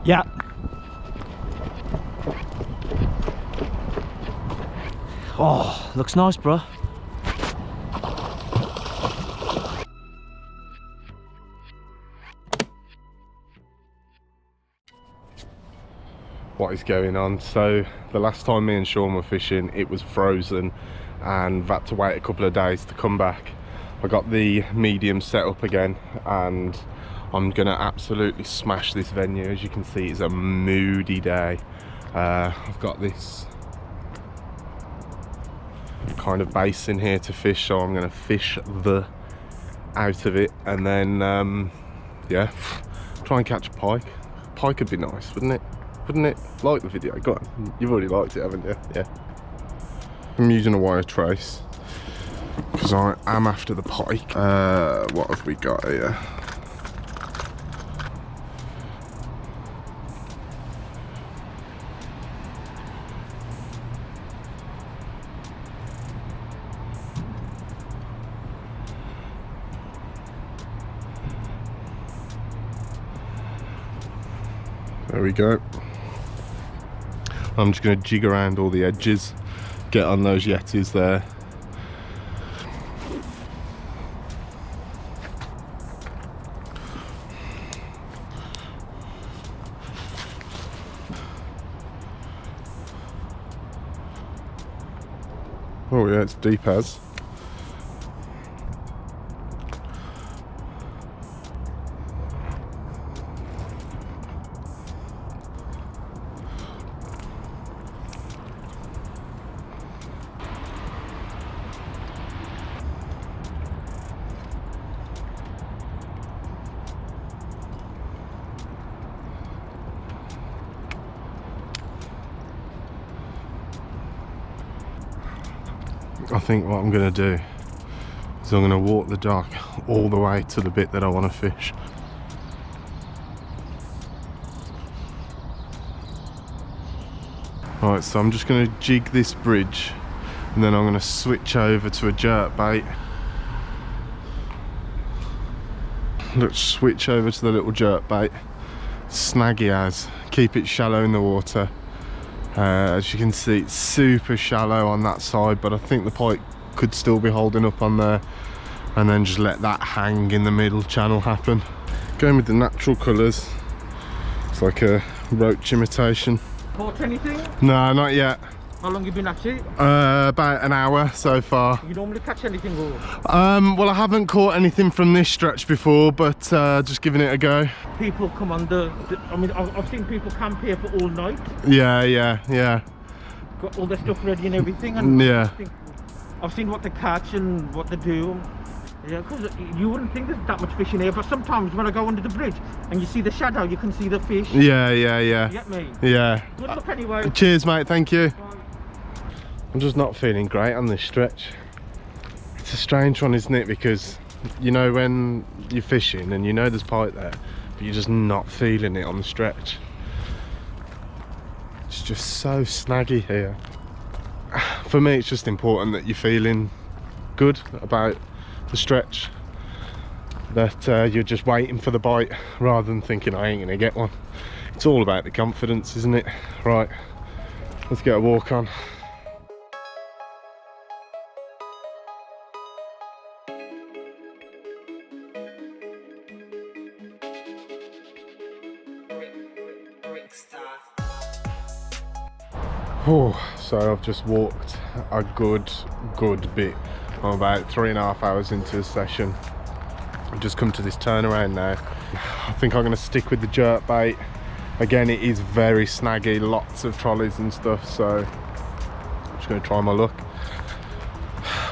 Yeah. Oh, looks nice, bro. What is going on? So the last time me and Sean were fishing, it was frozen and had to wait a couple of days to come back. I got the medium set up again and I'm gonna absolutely smash this venue. As you can see, it's a moody day. I've got this kind of basin here to fish, so I'm gonna fish the out of it and then yeah, try and catch a pike. Pike would be nice, wouldn't it? Wouldn't it? Like the video, go on. You've already liked it, haven't you? Yeah. I'm using a wire trace because I am after the pike. What have we got here? There we go. I'm just going to jig around all the edges, get on those yetis there. Oh yeah, it's deep as. I think what I'm going to do is I'm going to walk the dock all the way to the bit that I want to fish. Right, so I'm just going to jig this bridge and then I'm going to switch over to a jerk bait. Let's switch over to the little jerk bait. Snaggy as, keep it shallow in the water. As you can see, it's super shallow on that side, but I think the pike could still be holding up on there, and then just let that hang in the middle channel happen. Going with the natural colours. It's like a roach imitation. Caught anything? No, not yet. How long have you been at it? About an hour so far. You normally catch anything or? Well, I haven't caught anything from this stretch before, but just giving it a go. People come on I mean, I've seen people camp here for all night. Yeah. Got all their stuff ready and everything. And Yeah. I've seen what they catch and what they do. Yeah, because you wouldn't think there's that much fish in here, but sometimes when I go under the bridge and you see the shadow, you can see the fish. Yeah. You get me? Yeah. Good luck anyway. Cheers, mate. Thank you. Bye. I'm just not feeling great on this stretch. It's a strange one, isn't it? Because you know when you're fishing and you know there's pike there, but you're just not feeling it on the stretch. It's just so snaggy here. For me, it's just important that you're feeling good about the stretch, that you're just waiting for the bite rather than thinking I ain't gonna get one. It's all about the confidence, isn't it? Right, let's get a walk on. Oh, so I've just walked a good bit. I'm about 3.5 hours into the session. I've just come to this turnaround now. I think I'm going to stick with the jerk bait. Again, it is very snaggy, lots of trolleys and stuff, so I'm just going to try my luck.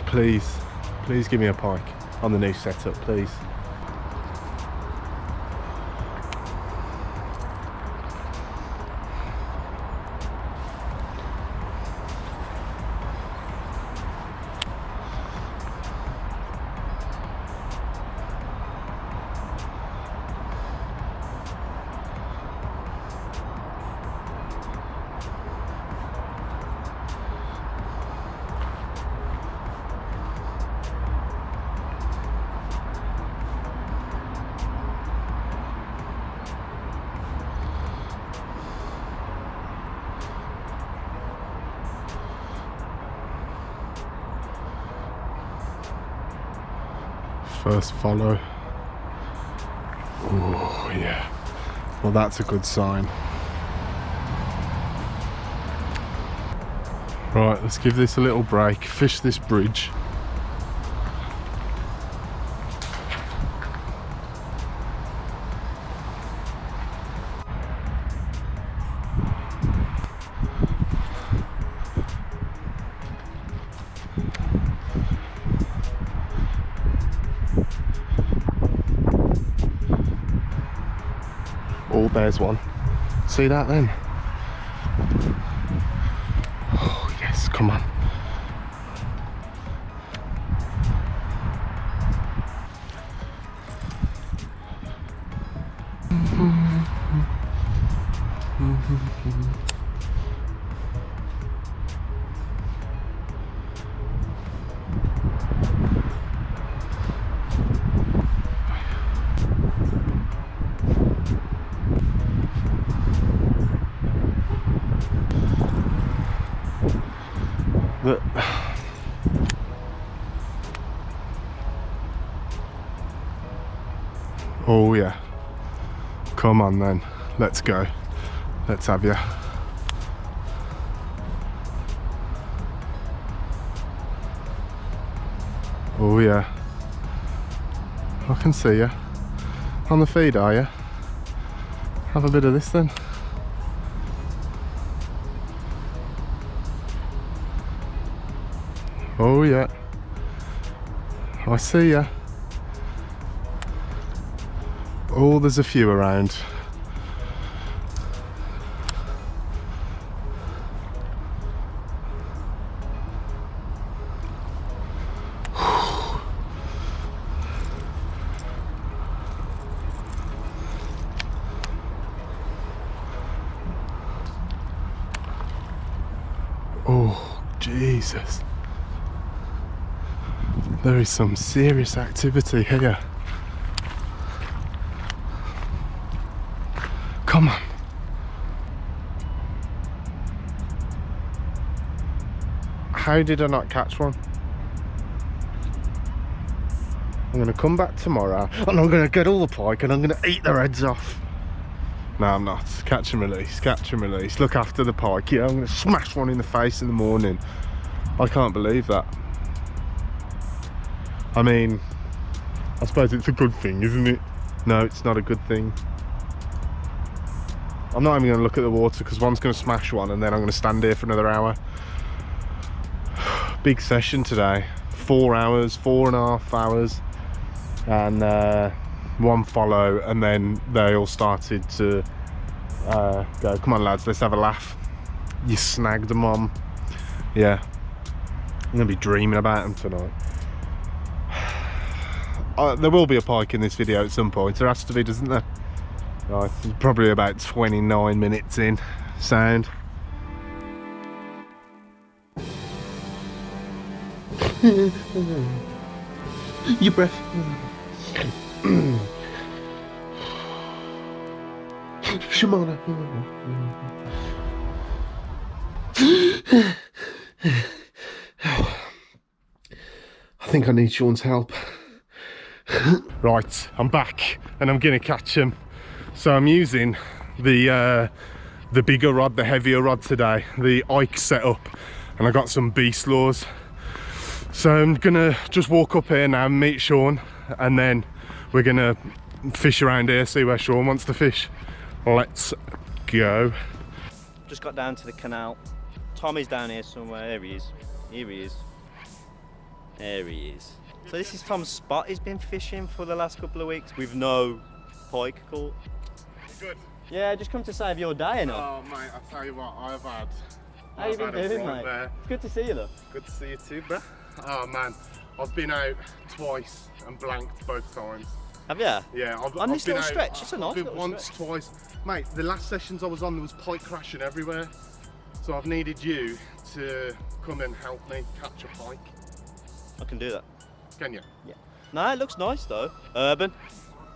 Please give me a pike on the new setup, please. First follow. Oh yeah. Well, that's a good sign. Right, let's give this a little break. Fish this bridge. Oh, there's one. See that then? Oh yes, come on. But oh yeah, come on then, let's go, let's have ya. Oh yeah, I can see ya on the feed, are ya? Have a bit of this then. Oh yeah, I see ya. Oh, there's a few around. Oh, Jesus. There is some serious activity here. Come on. How did I not catch one? I'm going to come back tomorrow and I'm going to get all the pike and I'm going to eat their heads off. No, I'm not. Catch and release, catch and release. Look after the pike. Yeah, I'm going to smash one in the face in the morning. I can't believe that. I mean, I suppose it's a good thing, isn't it? No, it's not a good thing. I'm not even going to look at the water because one's going to smash one and then I'm going to stand here for another hour. Big session today. 4 hours, 4.5 hours. And one follow, and then they all started to go, come on lads, let's have a laugh. You snagged them on. Yeah. I'm going to be dreaming about them tonight. There will be a pike in this video at some point. There has to be, doesn't there? Right, probably about 29 minutes in. Sound. Your breath. Shimona. I think I need Sean's help. Right, I'm back and I'm gonna catch him. So I'm using the bigger rod, the heavier rod today, the Ike setup, and I got some beast lures. So I'm gonna just walk up here now and meet Sean, and then we're gonna fish around here, see where Sean wants to fish. Let's go. Just got down to the canal. Tommy's down here somewhere. Here he is. Here he is. There he is. So this is Tom's spot. He's been fishing for the last couple of weeks with no pike caught. Good. Yeah, just come to save your day, innit? Oh mate, I tell you what, I've had. How you been doing, mate? There. It's good to see you, though. Good to see you too, bruh. Oh man, I've been out twice and blanked both times. Have you? Yeah, On this been little out, stretch, it's a nice I've been little once, stretch. twice. Mate, the last sessions I was on, there was pike crashing everywhere. So I've needed you to come and help me catch a pike. I can do that. Can you? Yeah. No, it looks nice though. Urban.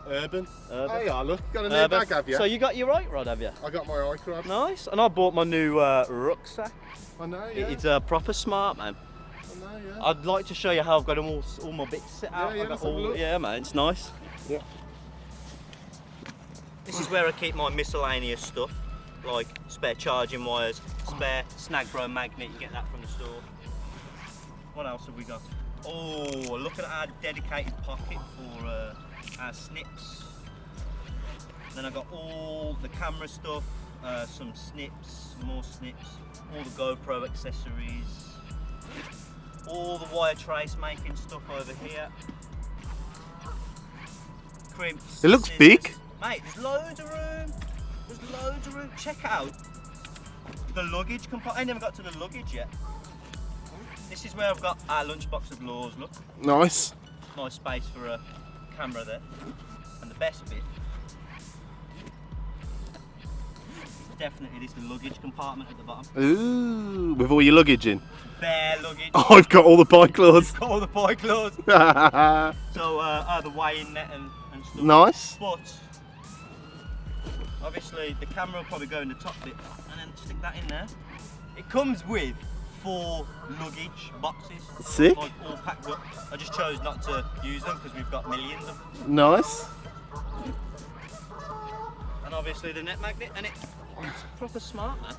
Urban. Urban. Oh yeah, look, got a new Urban. bag, have you? So you got your right rod, have you? I got my eye crab. Nice. And I bought my new rucksack. I know, yeah. It's proper smart, man. Yeah. I'd like to show you how I've got them all my bits set out. Yeah, I've got let's have a look. yeah, man, it's nice. Yeah. This is where I keep my miscellaneous stuff, like spare charging wires, spare Snagged Bro magnet. You get that from the store. What else have we got? Oh, look at our dedicated pocket for our snips. Then I've got all the camera stuff, some snips, more snips, all the GoPro accessories, all the wire trace making stuff over here. Crimps. It looks scissors. big. Mate, there's loads of room. There's loads of room. Check out the luggage compartment. I never got to the luggage yet. This is where I've got our lunchbox of laws, look. Nice. Nice space for a camera there. And the best bit is definitely this luggage compartment at the bottom. Ooh, with all your luggage in. Bare luggage. Oh, I've got all the bike laws. Got all the Pike laws. So the weighing net and stuff. Nice. But obviously the camera will probably go in the top bit and then stick that in there. It comes with 4 luggage boxes. Sick. Like all packed up. I just chose not to use them because we've got millions of them. Nice. And obviously the net magnet, and it's proper smart, man.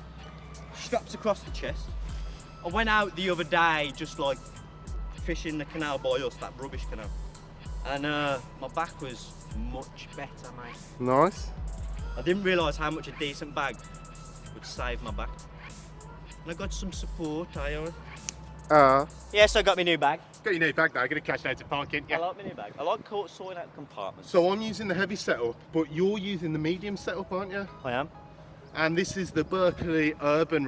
Straps across the chest. I went out the other day just like fishing the canal by us, that rubbish canal. And my back was much better, mate. Nice. I didn't realise how much a decent bag would save my back. And I got some support, Yes, I got my new bag. Got your new bag now, I'm going to catch out to park it. I like my new bag. I like sorting out compartments. So I'm using the heavy setup, but you're using the medium setup, aren't you? I am. And this is the Berkley urban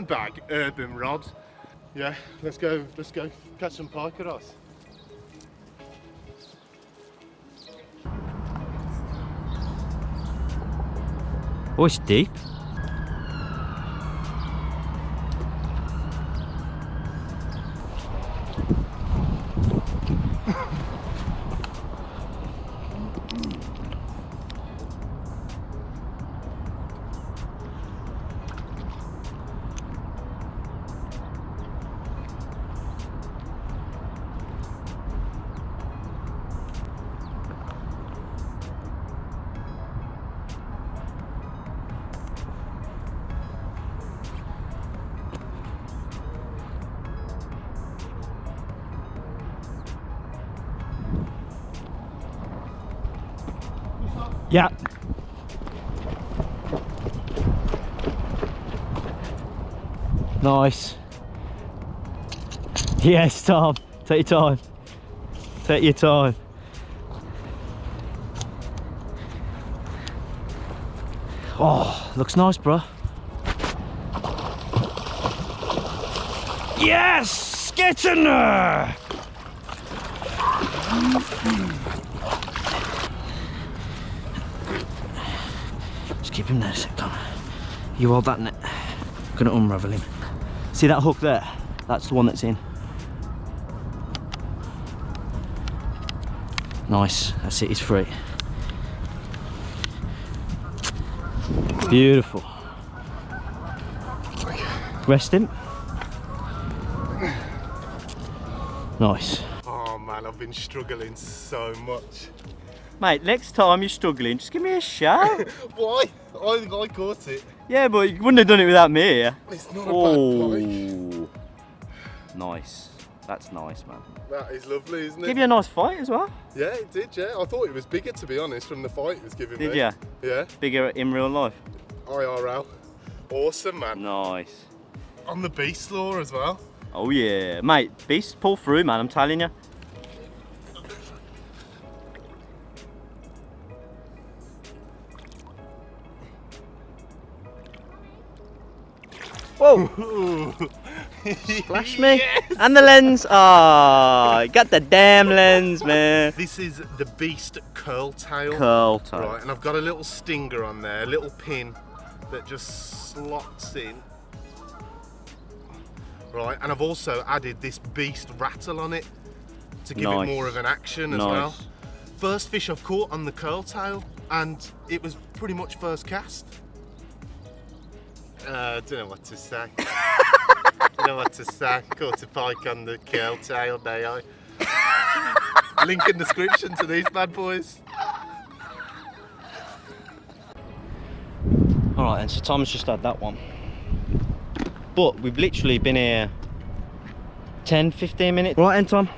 bag, urban rod. Yeah, let's go catch some pike at us. Oh, it's deep. Yeah. Nice. Yes, Tom. Take your time. Take your time. Oh, looks nice, bro. Yes! Get in there! Just keep him there a sec, Tom. You hold that net. I'm gonna unravel him. See that hook there? That's the one that's in. Nice, that's it, he's free. Beautiful. Rest him. Nice. Oh man, I've been struggling so much. Mate, next time you're struggling, just give me a shout. Why? I caught it. Yeah, but you wouldn't have done it without me here. It's not a bad pike. Nice. That's nice, man. That is lovely, isn't it? Give you a nice fight as well. Yeah, it did, yeah. I thought it was bigger, to be honest, from the fight it was giving me. Did ya? Yeah. Bigger in real life. IRL. Awesome, man. Nice. On the beast lure as well. Oh yeah. Mate, beast pull through, man, I'm telling you. Whoa! Splash me. Yes. And the lens. Ah, you got the damn lens, man. This is the beast curl tail. Curl tail. Right, and I've got a little stinger on there, a little pin that just slots in. Right, and I've also added this beast rattle on it to give it more of an action as well. First fish I've caught on the curl tail, and it was pretty much first cast. I don't know what to say. know what to say. Caught a pike on the curl tail, may I? Link in description to these bad boys. Alright, and so Tom's just had that one. But we've literally been here 10-15 minutes. Right then, Tom.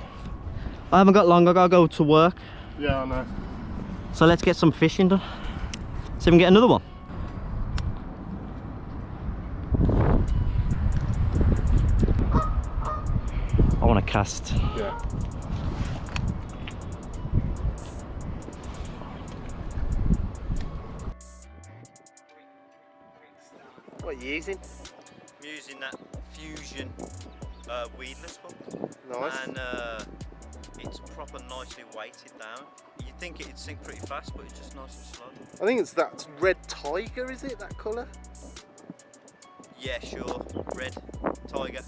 I haven't got long, I gotta go to work. Yeah, I know. So let's get some fishing done. See if we can get another one. I want to cast. Yeah. What are you using? I'm using that Fusion weedless hook. Nice. And it's proper nicely weighted down. You'd think it'd sink pretty fast, but it's just nice and slow. I think it's that red tiger, is it, that colour? Yeah, sure. Red tiger.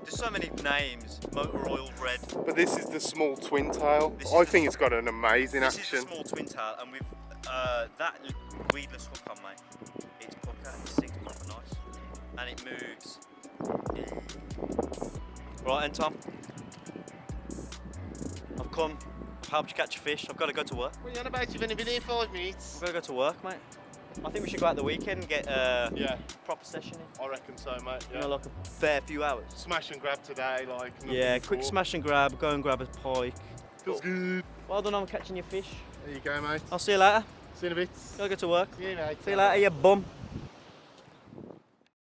There's so many names. Motor oil red. But this is the small twin tail. This I is think the- it's got an amazing This action. is the small twin tail, and with that weedless hook on, mate, it's pucker, it sinks proper nice, and it moves. Right then, Tom. I've come. I've helped you catch a fish. I've got to go to work. What are you on about? You've only been here 5 minutes. I've got to go to work, mate. I think we should go out the weekend and get Yeah, proper session in. I reckon so, mate. You know, like a fair few hours. Smash and grab today, like. nothing Yeah, quick before. smash and grab. Go and grab a pike. Feels good. Well done on catching your fish. There you go, mate. I'll see you later. See you in a bit. Gotta go to work. See you, mate. See you later, you bum.